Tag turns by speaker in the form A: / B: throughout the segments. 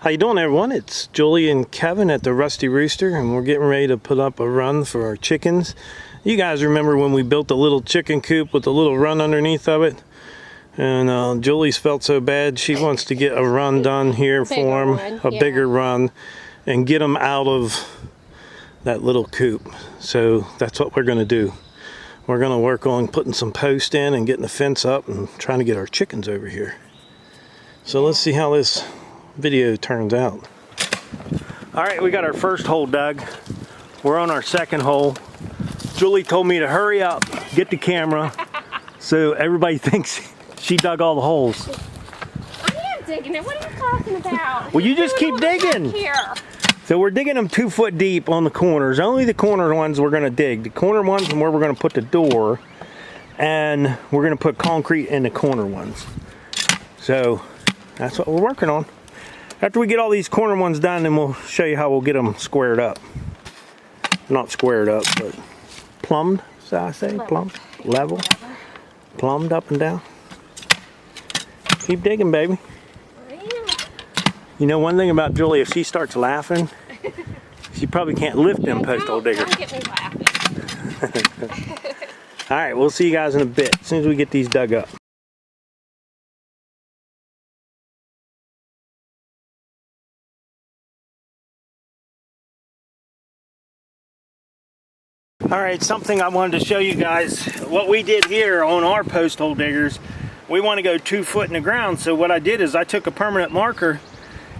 A: How you doing, everyone? It's Julie and Kevin at the Rusty Rooster, and we're getting ready to put up a run for our chickens. You guys remember when we built a little chicken coop with a little run underneath of it? And Julie's felt so bad, she wants to get a run done here for them, a bigger run, and get them out of that little coop. So that's what we're going to do. We're going to work on putting some posts in and getting the fence up and trying to get our chickens over here. So let's see how this video turns out. All right, we got our first hole dug. We're on our second hole. Julie told me to hurry up, get the camera, so everybody thinks she dug all the holes.
B: I am digging it. What are you talking about?
A: Well, you just keep digging.
B: Here.
A: So we're digging them 2 foot deep on the corners. Only the corner ones we're going to dig. The corner ones and where we're going to put the door, and we're going to put concrete in the corner ones. So that's what we're working on. After we get all these corner ones done, then we'll show you how we'll get them squared up. Not squared up, but plumbed, so I say, plumbed, level, plumbed up and down. Keep digging, baby. You know one thing about Julie, if she starts laughing, she probably can't lift them post hole diggers.
B: Don't get me laughing.
A: All right, we'll see you guys in a bit, as soon as we get these dug up. All right, something I wanted to show you guys. What we did here on our post hole diggers, we want to go 2 foot in the ground. So what I did is I took a permanent marker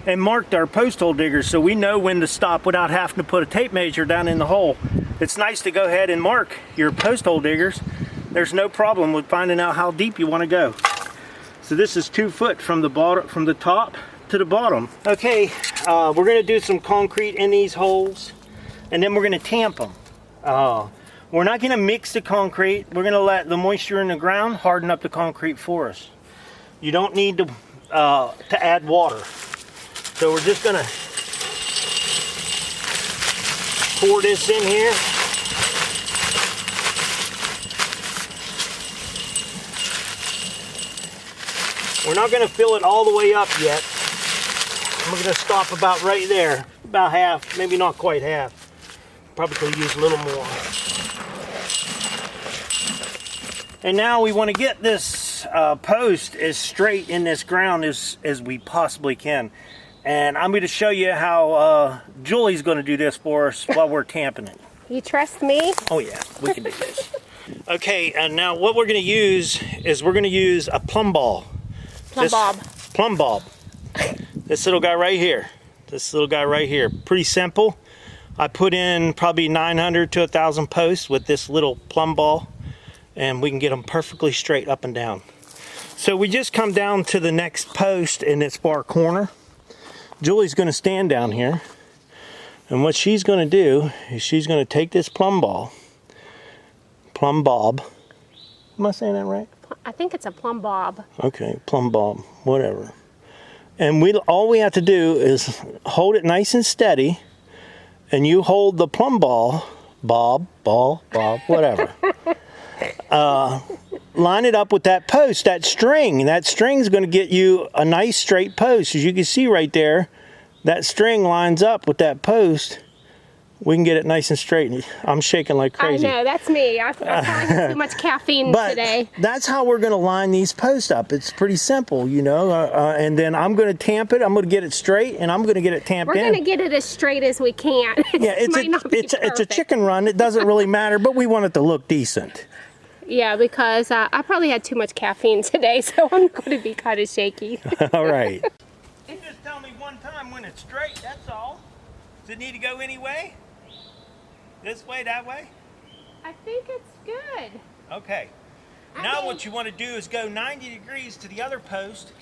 A: and marked our post hole diggers so we know when to stop without having to put a tape measure down in the hole. It's nice to go ahead and mark your post hole diggers. There's no problem with finding out how deep you want to go. So this is 2 foot from the bottom, from the top to the bottom. Okay, we're going to do some concrete in these holes, and then we're going to tamp them. We're not going to mix the concrete. We're going to let the moisture in the ground harden up the concrete for us. You don't need to add water. So we're just going to pour this in here. We're not going to fill it all the way up yet. I'm going to stop about right there, about half, maybe not quite half. Probably could use a little more. And now we want to get this post as straight in this ground as we possibly can. And I'm going to show you how Julie's going to do this for us while we're tamping it.
B: You trust me?
A: Oh yeah, we can do this. Okay, and now what we're going to use is we're going to use a plumb ball. Plumb bob. This little guy right here. This little guy right here. Pretty simple. I put in probably 900 to 1,000 posts with this little plumb ball, and we can get them perfectly straight up and down. So we just come down to the next post in this far corner. Julie's going to stand down here, and what she's going to do is she's going to take this plumb bob. Am I saying that right?
B: I think it's a plumb bob.
A: Okay, plumb bob, whatever. And all we have to do is hold it nice and steady. And you hold the plumb bob, whatever. Line it up with that post, that string. That string's going to get you a nice straight post. As you can see right there, that string lines up with that post. We can get it nice and straight. I'm shaking like crazy.
B: I know, that's me. I probably had too much caffeine today.
A: That's how we're going to line these posts up. It's pretty simple, you know. And then I'm going to tamp it. I'm going to get it straight, and I'm going to get it tamped in.
B: We're going to get it as straight as we can.
A: Yeah, it's a chicken run. It doesn't really matter, but we want it to look decent.
B: Yeah, because I probably had too much caffeine today, so I'm going to be kind of shaky.
A: All right. You just tell me one time when it's straight, that's all. Does it need to go any way? This way, that way?
B: I think it's good.
A: Okay. Now what you want to do is go 90 degrees to the other post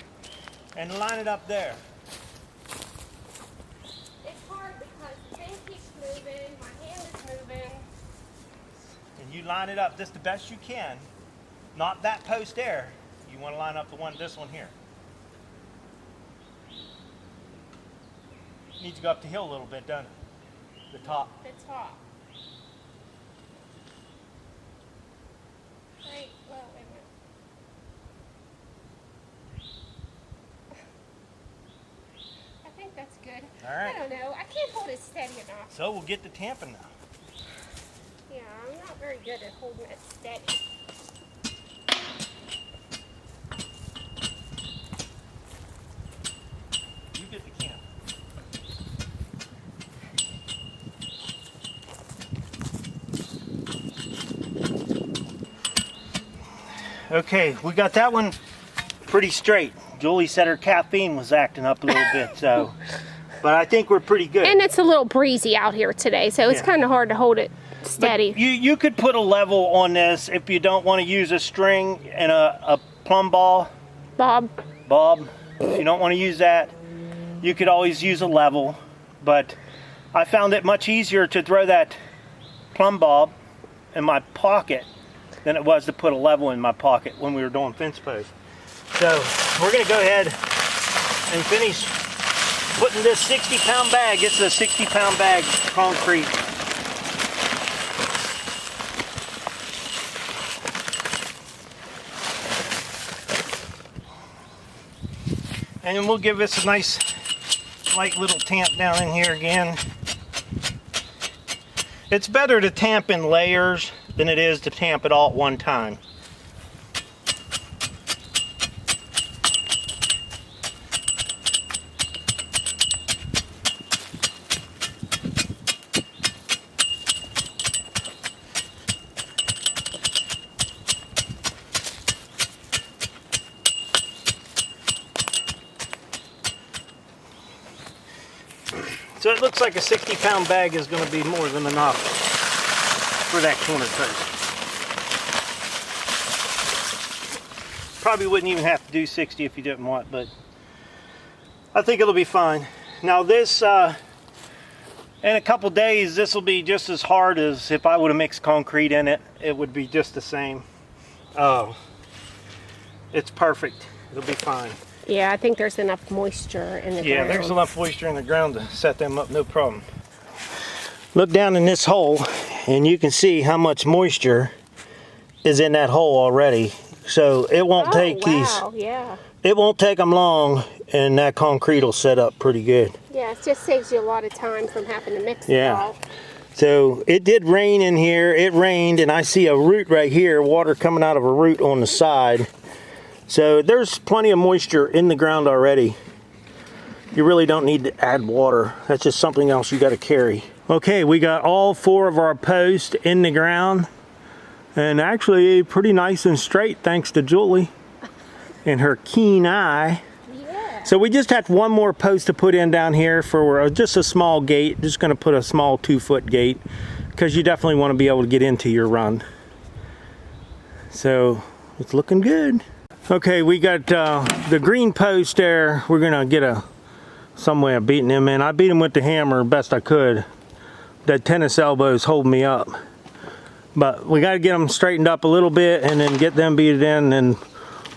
A: and line it up there.
B: It's hard because the thing keeps moving, my hand is moving.
A: And you line it up just the best you can. Not that post there. You want to line up this one here. Needs to go up the hill a little bit, doesn't it? The top.
B: The top. Wait, well, wait a minute. I think that's
A: right.
B: I don't know. I can't hold it steady enough.
A: So we'll get to tamping now.
B: Yeah, I'm not very good at holding it steady.
A: You get the camp. Okay, we got that one pretty straight. Julie said her caffeine was acting up a little bit, so, but I think we're pretty good.
B: And it's a little breezy out here today, so it's kind of hard to hold it steady.
A: But you could put a level on this if you don't want to use a string and a plumb ball. Bob. If you don't want to use that, you could always use a level. But I found it much easier to throw that plumb bob in my pocket than it was to put a level in my pocket when we were doing fence posts. So we're going to go ahead and finish putting this 60-pound bag. This is a 60-pound bag of concrete. And then we'll give this a nice light little tamp down in here again. It's better to tamp in layers than it is to tamp it all at one time. So it looks like a 60-pound bag is going to be more than enough for that corner post. Probably wouldn't even have to do 60 if you didn't want, but I think it'll be fine. Now this, in a couple days, this will be just as hard as if I would have mixed concrete in it. It would be just the same. Oh, it's perfect. It'll be fine.
B: Yeah, I think there's enough moisture in the ground.
A: Yeah, there's enough moisture in the ground to set them up, no problem. Look down in this hole, and you can see how much moisture is in that hole already. So it won't take it won't take them long, and that concrete will set up pretty good.
B: Yeah, it just saves you a lot of time from having to mix it all.
A: So it did rain in here. It rained, and I see a root right here, water coming out of a root on the side. So there's plenty of moisture in the ground already. You really don't need to add water. That's just something else you got to carry. Okay, we got all 4 of our posts in the ground, and actually pretty nice and straight thanks to Julie and her keen eye.
B: Yeah.
A: So we just have 1 more post to put in down here for just a small gate. Just going to put a small 2-foot gate because you definitely want to be able to get into your run. So it's looking good. Okay, we got the green post there. We're gonna get some way of beating them in. I beat them with the hammer best I could. That tennis elbow is holding me up. But we gotta get them straightened up a little bit and then get them beat in, and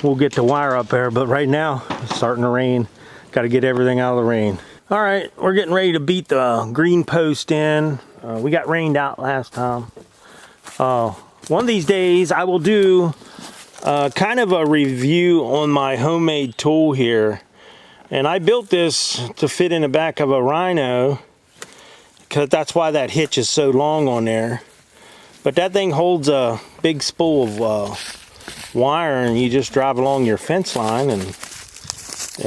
A: we'll get the wire up there. But right now, it's starting to rain. Gotta get everything out of the rain. All right, we're getting ready to beat the green post in. We got rained out last time. One of these days, I will do kind of a review on my homemade tool here. And I built this to fit in the back of a Rhino because that's why that hitch is so long on there. But that thing holds a big spool of wire, and you just drive along your fence line and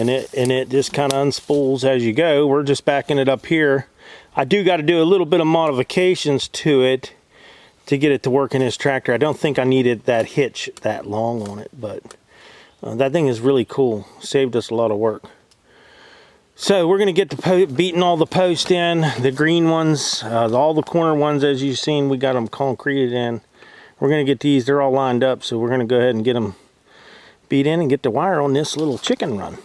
A: it just kind of unspools as you go. We're just backing it up here. I do got to do a little bit of modifications to it to get it to work in this tractor. I don't think I needed that hitch that long on it, but that thing is really cool. Saved us a lot of work. So we're gonna get the beating all the posts in, the green ones, all the corner ones as you've seen, we got them concreted in. We're gonna get these, they're all lined up, so we're gonna go ahead and get them beat in and get the wire on this little chicken run.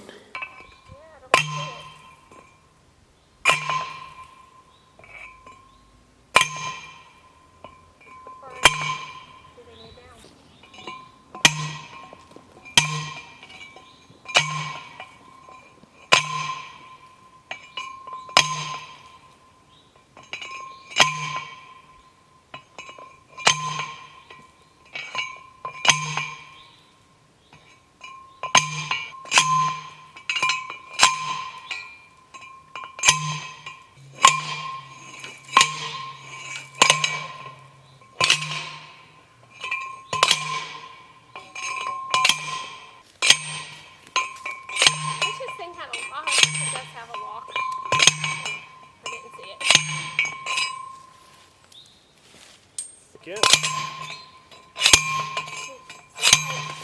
A: go.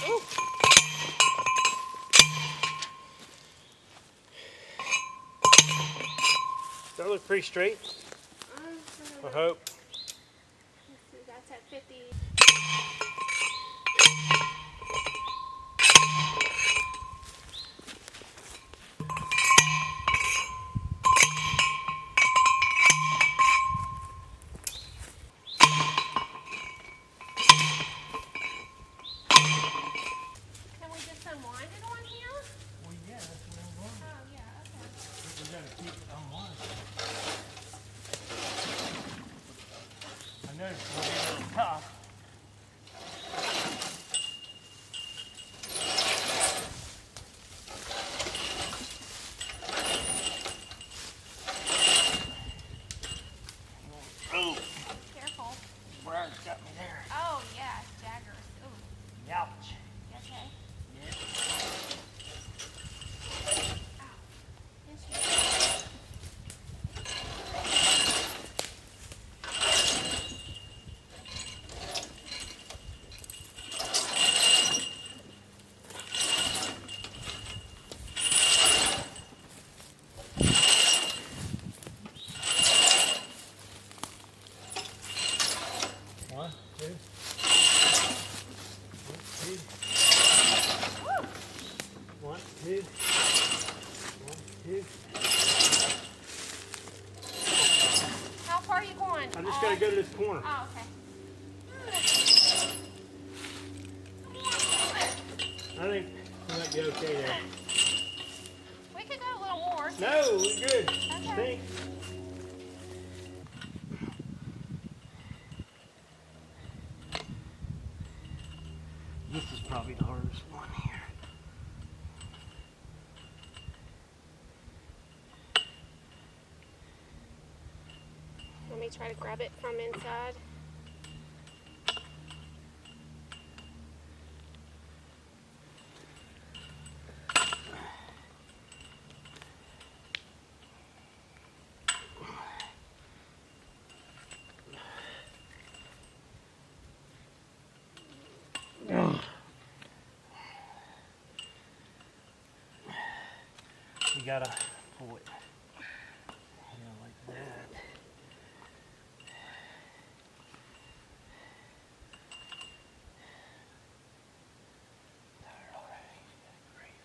B: Ooh.
A: Does that look pretty straight? I hope.
B: Let's see, that's at 50. Can we just unwind it on here?
A: Well, yeah, that's what I'm going.
B: Oh, yeah, okay.
A: We gotta keep it unwind. I know it's gonna be a little tough. Oh,
B: Careful.
A: Brian's got me there.
B: Oh, yeah, daggers. Ooh,
A: Ouch.
B: you okay?
A: Yeah. One, two. One, two. One, two.
B: How far are you going?
A: I just gotta go to this corner.
B: Oh, okay.
A: I think we might be okay there.
B: We could go a little more.
A: No, we're good.
B: Okay.
A: Thanks. This is probably the hardest one here.
B: Let me try to grab it from inside.
A: You gotta pull it, like that. Tired already. Grief.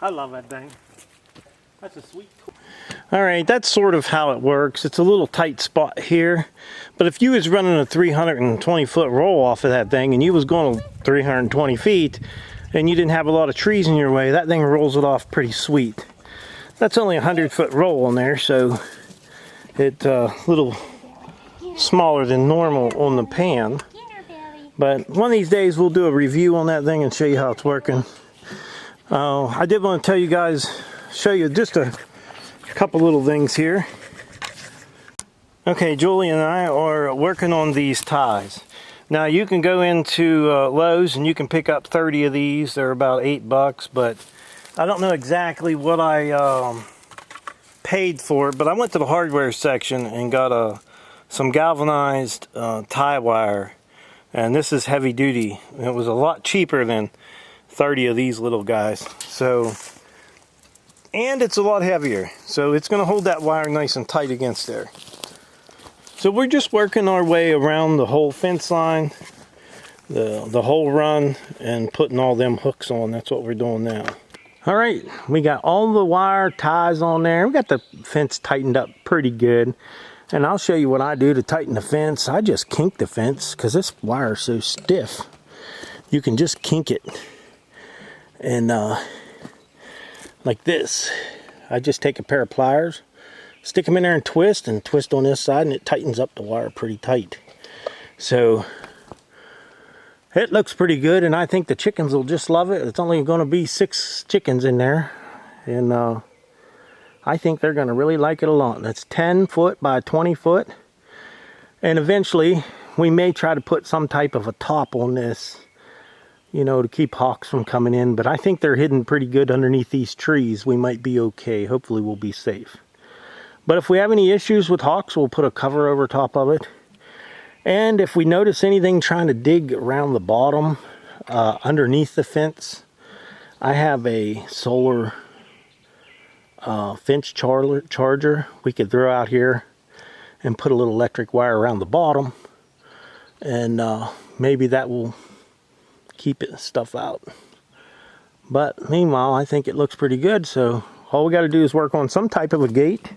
A: I love that thing. That's a sweet toy. All right, that's sort of how it works. It's a little tight spot here, but if you was running a 320-foot roll off of that thing and you was going 320 feet and you didn't have a lot of trees in your way, that thing rolls it off pretty sweet. That's only a 100-foot roll on there, so it's a little smaller than normal on the pan. But one of these days we'll do a review on that thing and show you how it's working. I did want to tell you guys, show you just a couple little things here. Okay, Julie and I are working on these ties. Now you can go into Lowe's and you can pick up 30 of these. They're about $8, but I don't know exactly what I paid for it. But I went to the hardware section and got some galvanized tie wire, and this is heavy duty. It was a lot cheaper than 30 of these little guys. So, and it's a lot heavier, so it's going to hold that wire nice and tight against there. So we're just working our way around the whole fence line, the whole run, and putting all them hooks on. That's what we're doing now. All right, we got all the wire ties on there. We got the fence tightened up pretty good. And I'll show you what I do to tighten the fence. I just kink the fence because this wire is so stiff. You can just kink it. And like this. I just take a pair of pliers, stick them in there and twist on this side, and it tightens up the wire pretty tight. So it looks pretty good, and I think the chickens will just love it. It's only going to be 6 chickens in there, and I think they're going to really like it a lot. That's 10 foot by 20 foot, and eventually we may try to put some type of a top on this, you know, to keep hawks from coming in. But I think they're hidden pretty good underneath these trees. We might be okay. Hopefully we'll be safe. But if we have any issues with hawks, we'll put a cover over top of it. And if we notice anything trying to dig around the bottom, underneath the fence, I have a solar fence charger we could throw out here and put a little electric wire around the bottom. And maybe that will keep it stuff out. But meanwhile, I think it looks pretty good. So all we got to do is work on some type of a gate.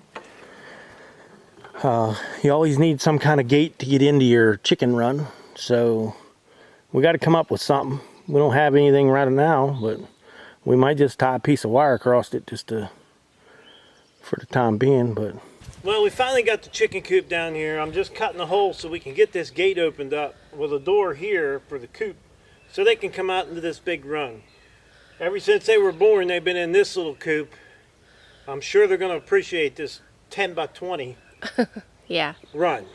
A: You always need some kind of gate to get into your chicken run. So we got to come up with something. We don't have anything right now, but we might just tie a piece of wire across it just to, for the time being. But well, we finally got the chicken coop down here. I'm just cutting a hole so we can get this gate opened up with a door here for the coop, so they can come out into this big run. Ever since they were born, they've been in this little coop. I'm sure they're going to appreciate this 10 by 20
B: yeah.
A: run.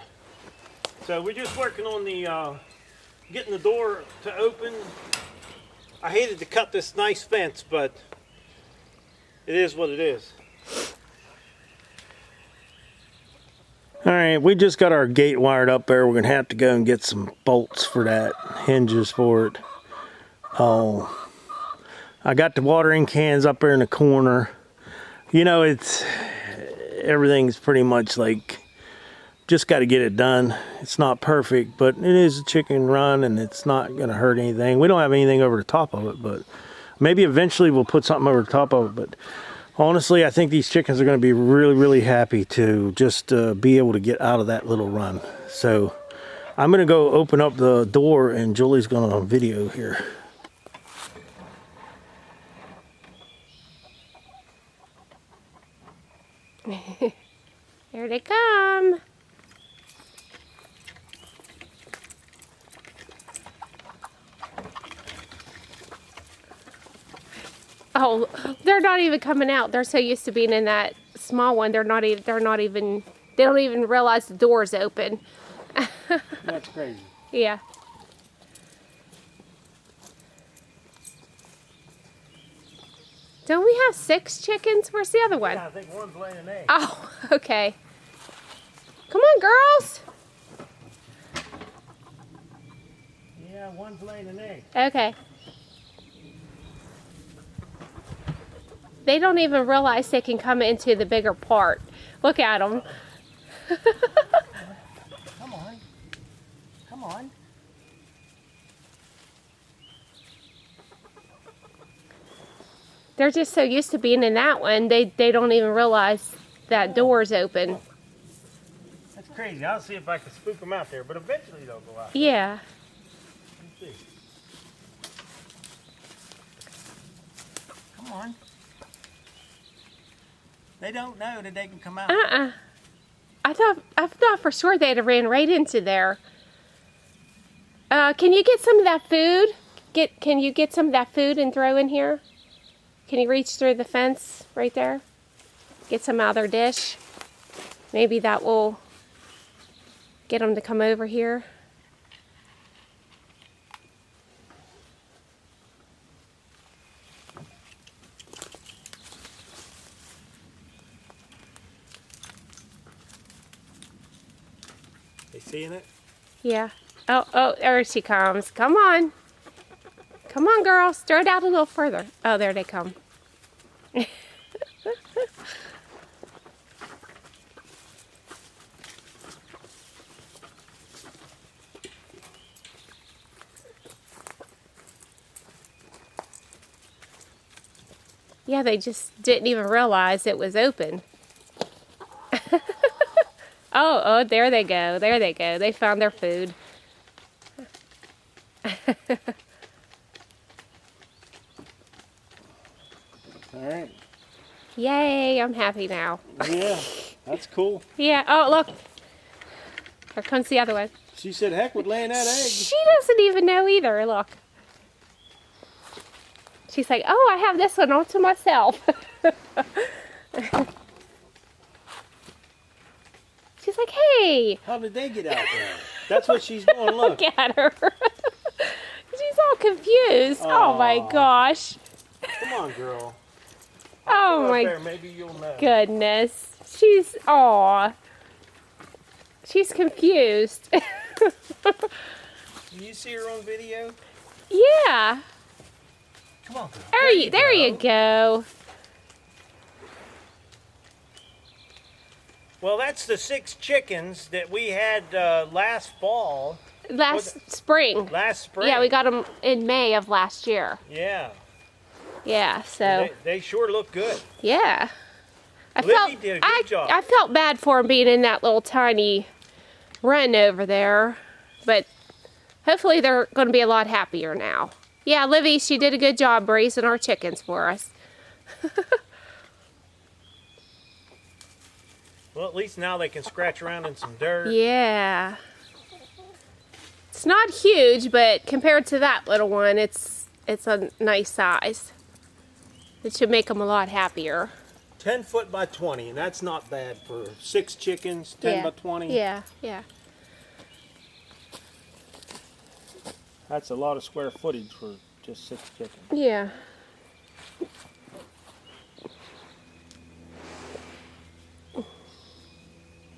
A: So we're just working on the getting the door to open. I hated to cut this nice fence, but it is what it is. All right, we just got our gate wired up there. We're gonna have to go and get some bolts for that, hinges for it. Oh, I got the watering cans up there in the corner. You know, everything's pretty much like, just got to get it done. It's not perfect, but it is a chicken run, and it's not gonna hurt anything. We don't have anything over the top of it, but maybe eventually we'll put something over the top of it. But honestly, I think these chickens are going to be really, really happy to just be able to get out of that little run. So I'm going to go open up the door, and Julie's going to video here.
B: Here they come. Oh, they're not even coming out. They're so used to being in that small one. They don't even realize the door's open.
A: That's crazy.
B: Yeah. Don't we have 6 chickens? Where's the other one?
A: Yeah, I think one's laying an egg.
B: Oh, okay. Come on, girls.
A: Yeah, one's laying an egg.
B: Okay. They don't even realize they can come into the bigger part. Look at them.
A: Come on. Come on.
B: They're just so used to being in that one, they don't even realize that door's open.
A: That's crazy. I'll see if I can spook them out there, but eventually they'll go out.
B: Yeah.
A: Let's see. Come on. They don't know that they can come out.
B: I thought for sure they'd have ran right into there. Can you get some of that food? Can you get some of that food and throw in here? Can you reach through the fence right there? Get some out of their dish. Maybe that will get them to come over here.
A: You seeing it?
B: Yeah. Oh, there she comes. Come on. Come on, girls. Throw it out a little further. Oh, there they come. Yeah, they just didn't even realize it was open. Oh, there they go. There they go. They found their food.
A: All right.
B: Yay, I'm happy now.
A: Yeah, that's cool.
B: Yeah, oh, look. Here comes the other one.
A: She said heck with laying that egg.
B: She doesn't even know either, look. She's like, oh, I have this one all to myself. She's like, hey.
A: How did they get out there? That's what she's doing, look.
B: Look at her. She's all confused. Oh my
A: Aw.
B: gosh.
A: Come on, girl.
B: Oh
A: Go up
B: my
A: there, maybe you'll know.
B: goodness. She's confused.
A: Do you see her on video?
B: Yeah.
A: Come on, girl.
B: There you go.
A: Well, that's the 6 chickens that we had last fall.
B: Last spring.
A: Last spring.
B: Yeah, we got them in May of last year.
A: Yeah.
B: Yeah, so
A: They sure look good.
B: yeah.
A: Libby did a good job.
B: I felt bad for him being in that little tiny run over there, but hopefully they're going to be a lot happier now. Yeah, Livy, she did a good job raising our chickens for us.
A: Well, at least now they can scratch around in some dirt.
B: Yeah. It's not huge, but compared to that little one, it's a nice size. It should make them a lot happier.
A: 10 foot by 20, and that's not bad for 6 chickens, 10
B: Yeah.
A: by 20.
B: Yeah, yeah.
A: That's a lot of square footage for just 6 chickens.
B: Yeah.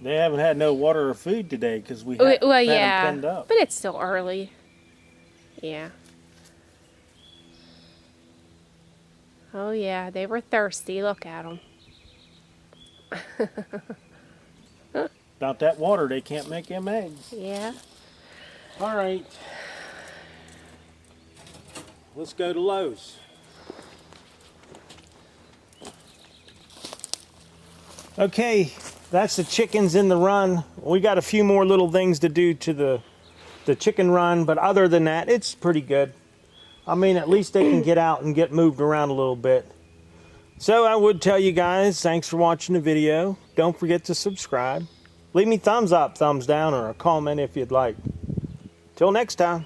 A: They haven't had no water or food today because we
B: Well,
A: had them
B: yeah,
A: pinned up.
B: but it's still early. Yeah. Oh yeah, they were thirsty. Look at them.
A: Without that water, they can't make them eggs.
B: Yeah.
A: All right. Let's go to Lowe's. Okay, that's the chickens in the run. We got a few more little things to do to the chicken run, but other than that, it's pretty good. I mean, at least they can get out and get moved around a little bit. So I would tell you guys, thanks for watching the video. Don't forget to subscribe. Leave me thumbs up, thumbs down, or a comment if you'd like. Till next time.